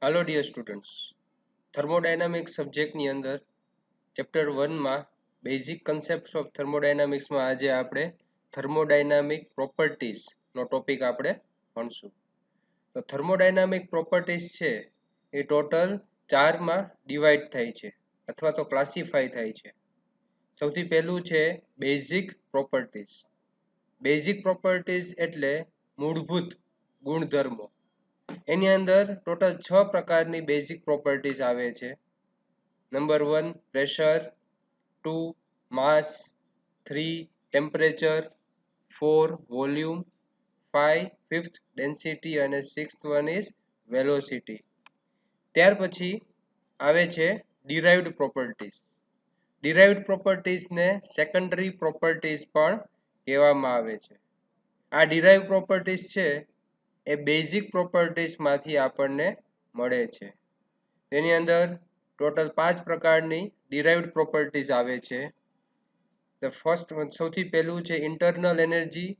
હાલો dear students, થર્મોડાયનામિક્સ સબ્જેક્ટની અંદર chapter 1માં basic concepts of થર્મોડાયનામિક્સમાં આજે આપણે થર્મોડાયનામિક પ્રોપર્ટીઝનો ટોપિક આપણે ભણશું. તો થર્મોડાયનામિક પ્રોપર્ટીઝ છે એ ટોટલ 4માં ડિવાઈડ થાય છે અથવા તો ક્લાસિફાય થાય છે. સૌથી પહેલું છે બેઝિક પ્રોપર્ટીઝ. બેઝિક પ્રોપર્ટીઝ એટલે મૂળભૂત ગુણધર્મો. એની અંદર ટોટલ 6 પ્રકારની બેઝિક પ્રોપર્ટીઝ આવે છે. Number 1 pressure, 2 mass, 3 temperature, 4 volume, 5 fifth density અને 6th વન ઇઝ વેલોસિટી. ત્યાર પછી આવે છે ડિરાઇવ્ડ પ્રોપર્ટીઝ. ડિરાઇવ્ડ પ્રોપર્ટીઝને સેકન્ડરી પ્રોપર્ટીઝ પણ કહેવામાં આવે છે. આ ડિરાઇવ્ડ પ્રોપર્ટીઝ છે એ બેઝિક પ્રોપર્ટીઝમાંથી આપણને મળે છે. તેની અંદર ટોટલ 5 પ્રકારની ડિરાઇવ્ડ પ્રોપર્ટીઝ આવે છે. ફર્સ્ટ સૌથી પહેલું છે ઇન્ટરનલ એનર્જી,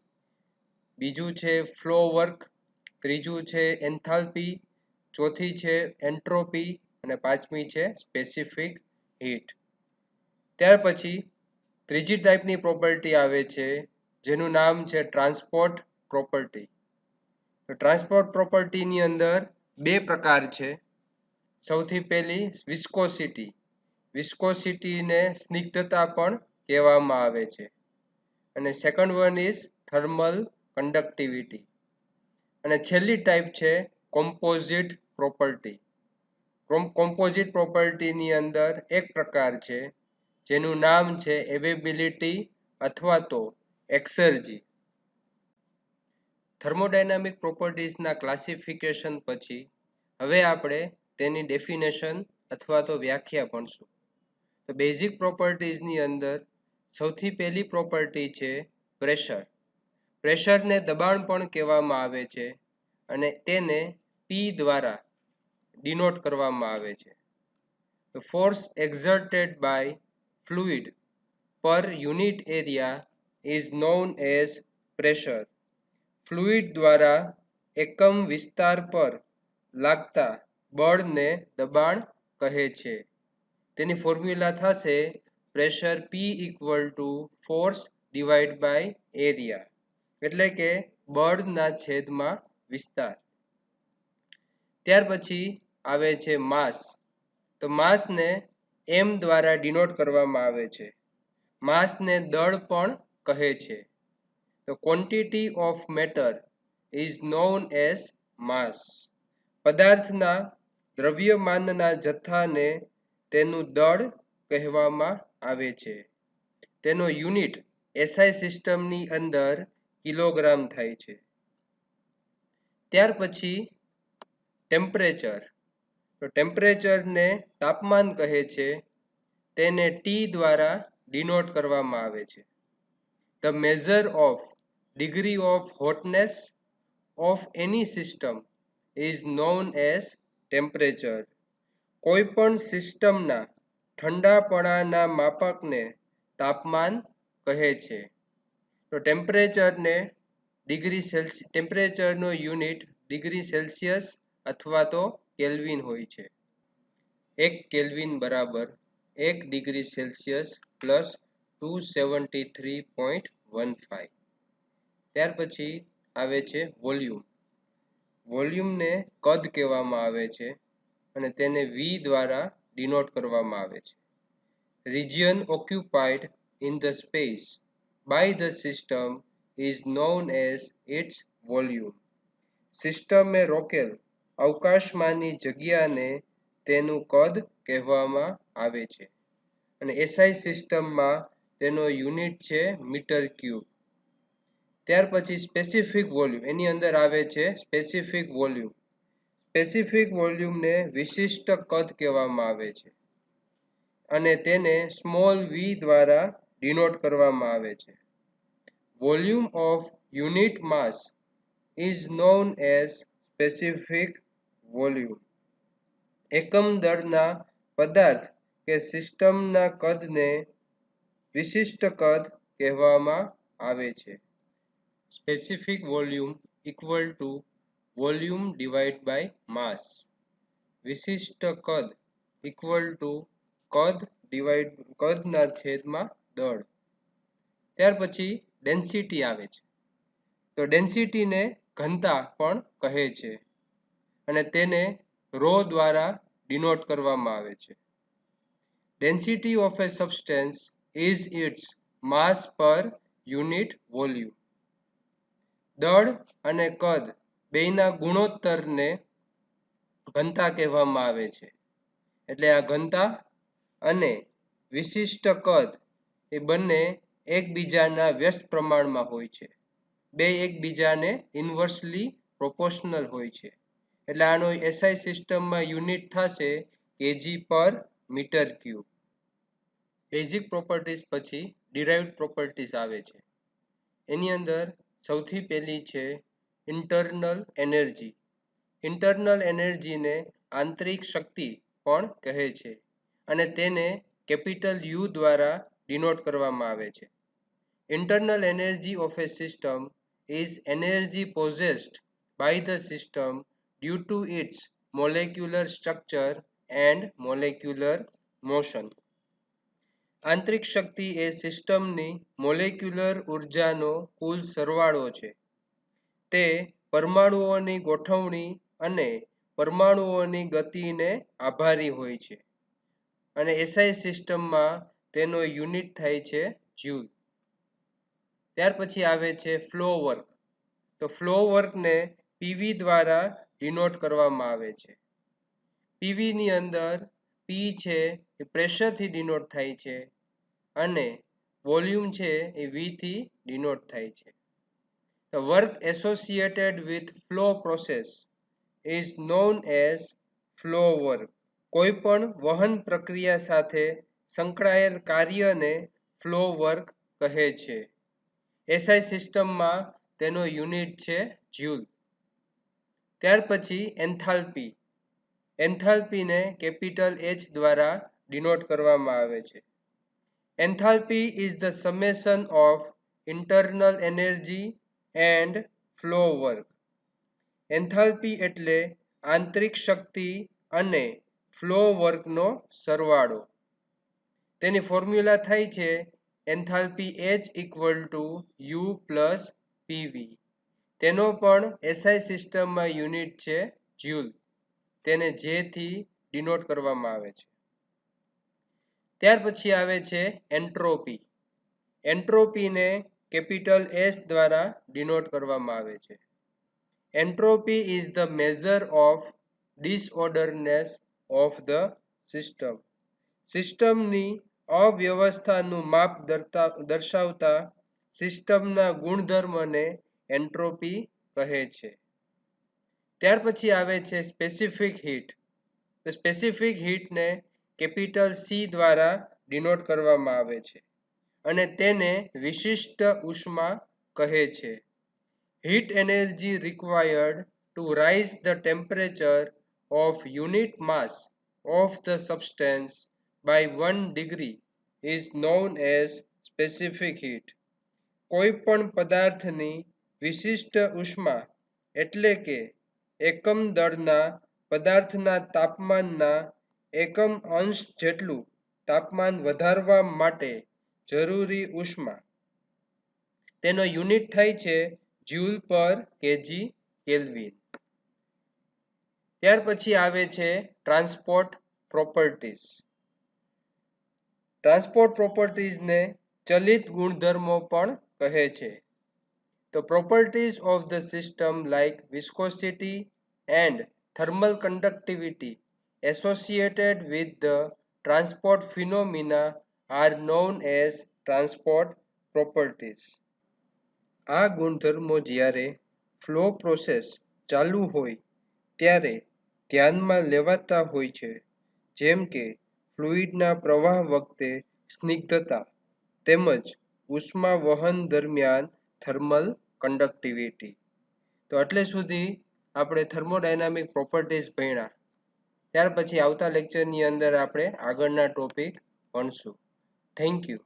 બીજું છે ફ્લો વર્ક, ત્રીજું છે એન્થાલ્પી, ચોથી છે એન્ટ્રોપી અને પાંચમી છે સ્પેસિફિક હીટ. ત્યાર પછી ત્રીજી ટાઈપની પ્રોપર્ટી આવે છે જેનું નામ છે ટ્રાન્સપોર્ટ પ્રોપર્ટી. ટ્રાન્સપોર્ટ પ્રોપર્ટીની અંદર બે પ્રકાર છે. સૌથી પહેલી વિસ્કોસિટી. વિસ્કોસિટીને સ્નિગ્ધતા પણ કહેવામાં આવે છે. અને second one is thermal conductivity. અને છેલ્લી ટાઈપ છે કોમ્પોઝિટ પ્રોપર્ટી. કોમ્પોઝિટ પ્રોપર્ટીની અંદર એક પ્રકાર છે જેનું નામ છે એવેબિલિટી અથવા તો એક્સર્જી. થર્મોડાયનામિક પ્રોપર્ટીઝના ક્લાસિફિકેશન પછી હવે આપણે તેની ડેફિનેશન અથવા તો વ્યાખ્યા ભણશું. તો બેઝિક પ્રોપર્ટીઝની અંદર સૌથી પહેલી પ્રોપર્ટી છે પ્રેશર. પ્રેશરને દબાણ પણ કહેવામાં આવે છે અને તેને P દ્વારા ડિનોટ કરવામાં આવે છે. The force exerted by fluid per unit area is known as pressure. Fluid દ્વારા એકમ વિસ્તાર પર લાગતા બળને દબાણ કહે છે. તેની ફોર્મ્યુલા થશે pressure P equal to force divided by area, એટલે કે બળના છેદમાં વિસ્તાર. ત્યાર પછી આવે છે માસ. તો માસને m દ્વારા ડિનોટ કરવામાં આવે છે. માસને દળ પણ કહે છે. The quantity of matter is known as mass. પદાર્થના દ્રવ્યમાનના જથ્થાને તેનું દળ કહેવામાં આવે છે. તેનો યુનિટ SI સિસ્ટમની અંદર કિલોગ્રામ થાય છે. ત્યાર પછી ટેમ્પરેચર. તો ટેમ્પરેચરને તાપમાન કહે છે. તેને T દ્વારા ડિનોટ કરવામાં આવે છે. The measure of degree of hotness of any system is known as temperature. કોઈપણ સિસ્ટમના ઠંડાપણાના માપકને તાપમાન કહે છે. તો ટેમ્પરેચરનો યુનિટ ડિગ્રી સેલ્સિયસ અથવા તો કેલ્વિન હોય છે. 1 કેલ્વિન બરાબર 1 ડિગ્રી સેલ્સિયસ પ્લસ 273.15. ત્યાર પછી આવે છે વોલ્યુમ. વોલ્યુમને કદ કહેવામાં આવે છે અને તેને V દ્વારા ડિનોટ કરવામાં આવે છે. Region occupied in the space by the system is known as its volume. સિસ્ટમે રોકેલ અવકાશમાંની જગ્યાને તેનું કદ કહેવામાં આવે છે. અને SI સિસ્ટમમાં તેનો યુનિટ છે મીટર ક્યુબ. ત્યાર પછી સ્પેસિફિક વોલ્યુમ. એની અંદર આવે છે સ્પેસિફિક વોલ્યુમ. સ્પેસિફિક વોલ્યુમને વિશિષ્ટ કદ કહેવામાં આવે છે અને તેને સ્મોલ v દ્વારા ડિનોટ કરવામાં આવે છે. Volume of unit mass is known as specific volume. એકમ દળના પદાર્થ કે સિસ્ટમના કદને વિશિષ્ટ કદ કહેવામાં આવે છે. Specific volume equal to volume divide by mass. વિશિષ્ટ કદ ઇક્વલ ટુ કદના છેદમાં દળ. ત્યાર પછી ડેન્સિટી આવે છે. તો ડેન્સિટીને ઘનતા પણ કહે છે અને તેને રો દ્વારા ડિનોટ કરવામાં આવે છે. Density of a substance is its mass per unit volume. દળ અને કદ બેયના ગુણોત્તરને ઘનતા કહેવામાં આવે છે. એટલે આ ઘનતા અને વિશિષ્ટ કદ એ બંને એકબીજાના વ્યસ્ત પ્રમાણમાં હોય છે. બે એકબીજાને ઇન્વર્સલી પ્રોપોર્શનલ હોય છે. એટલે આનો એસઆઈ સિસ્ટમમાં યુનિટ થશે કેજી પર મીટર ક્યુબ. બેઝિક પ્રોપર્ટીઝ પછી ડિરાઇવ્ડ પ્રોપર્ટીઝ આવે છે. એની અંદર સૌથી પહેલી છે ઇન્ટરનલ એનર્જી. ઇન્ટરનલ એનર્જીને આંતરિક શક્તિ પણ કહે છે અને તેને કેપિટલ યુ દ્વારા ડિનોટ કરવામાં આવે છે. Internal energy of A system is energy possessed by the system due to its molecular structure and molecular motion. આંતરિક શક્તિ એ સિસ્ટમની મોલેક્યુલર ઉર્જાનો કુલ સરવાળો છે. તે પરમાણુઓની ગોઠવણી અને પરમાણુઓની ગતિને આભારી હોય છે અને એસઆઈ સિસ્ટમમાં તેનો યુનિટ થાય છે જ્યુલ. ત્યાર પછી આવે છે ફ્લો વર્ક. તો ફ્લો વર્કને પીવી દ્વારા ડિનોટ કરવામાં આવે છે. પીવીની અંદર પી છે એ પ્રેશરથી ડિનોટ થાય છે અને વોલ્યુમ છે એ વીથી ડિનોટ થાય છે. The work associated with flow process is known as flow work. કોઈ પણ વહન પ્રક્રિયા સાથે સંકળાયેલ કાર્યને ફ્લો વર્ક કહે છે. એસઆઈ સિસ્ટમમાં તેનો યુનિટ છે જ્યુલ. ત્યાર પછી એન્થાલ્પી. એન્થાલ્પીને કેપિટલ એચ દ્વારા ડિનોટ કરવામાં આવે છે. Enthalpy is the summation of internal energy and flow work. Enthalpy એટલે આંતરિક શક્તિ અને ફ્લો વર્કનો સરવાળો. તેની ફોર્મ્યુલા થાય છે enthalpy H equal to you plus PV. તેનો પણ એસઆઈ સિસ્ટમમાં યુનિટ છે જ્યુલ. તેને જે થી ડિનોટ કરવામાં આવે છે. ત્યાર પછી આવે છે એન્ટ્રોપી. એન્ટ્રોપીને કેપિટલ એસ દ્વારા ડિનોટ કરવામાં આવે છે. Entropy is the measure of disorderness of the system. સિસ્ટમની અવ્યવસ્થાનું માપ દર્શાવતા સિસ્ટમના ગુણધર્મને એન્ટ્રોપી કહે છે. ત્યાર પછી આવે છે સ્પેસિફિક હીટ. સ્પેસિફિક હીટને કેપિટલ સી દ્વારા ડિનોટ કરવામાં આવે છે અને તેને વિશિષ્ટ ઉષ્મા કહે છે. Heat energy required to rise the temperature of unit mass of the substance by 1 degree is known as specific heat. કોઈ પણ પદાર્થની વિશિષ્ટ ઉષ્મા એટલે કે એકમ દળના પદાર્થના તાપમાનના એકમ અંશ જેટલું તાપમાન વધારવા માટે જરૂરી ઉષ્મા. તેનો યુનિટ થાય છે જ્યુલ પર કેજી કેલ્વિન. ત્યાર પછી આવે છે ટ્રાન્સપોર્ટ પ્રોપર્ટીઝ. ટ્રાન્સપોર્ટ પ્રોપર્ટીઝને ચલિત ગુણધર્મો પણ કહે છે. The properties of the system like viscosity and thermal conductivity associated with the transport phenomena are known as transport properties. આ ગુણધર્મો જ્યારે ફ્લો પ્રોસેસ ચાલુ હોય ત્યારે ધ્યાનમાં લેવાતા હોય છે, જેમ કે ફ્લુઇડના પ્રવાહ વખતે સ્નિગ્ધતા તેમજ ઉષ્મા વહન દરમિયાન થર્મલ કંડક્ટિવિટી. તો એટલે સુધી આપણે થર્મોડાયનામિક પ્રોપર્ટીઝ ભણ્યા. ત્યાર પછી આવતા લેક્ચરની અંદર આપણે આગળના ટોપિક ભણશું. Thank you.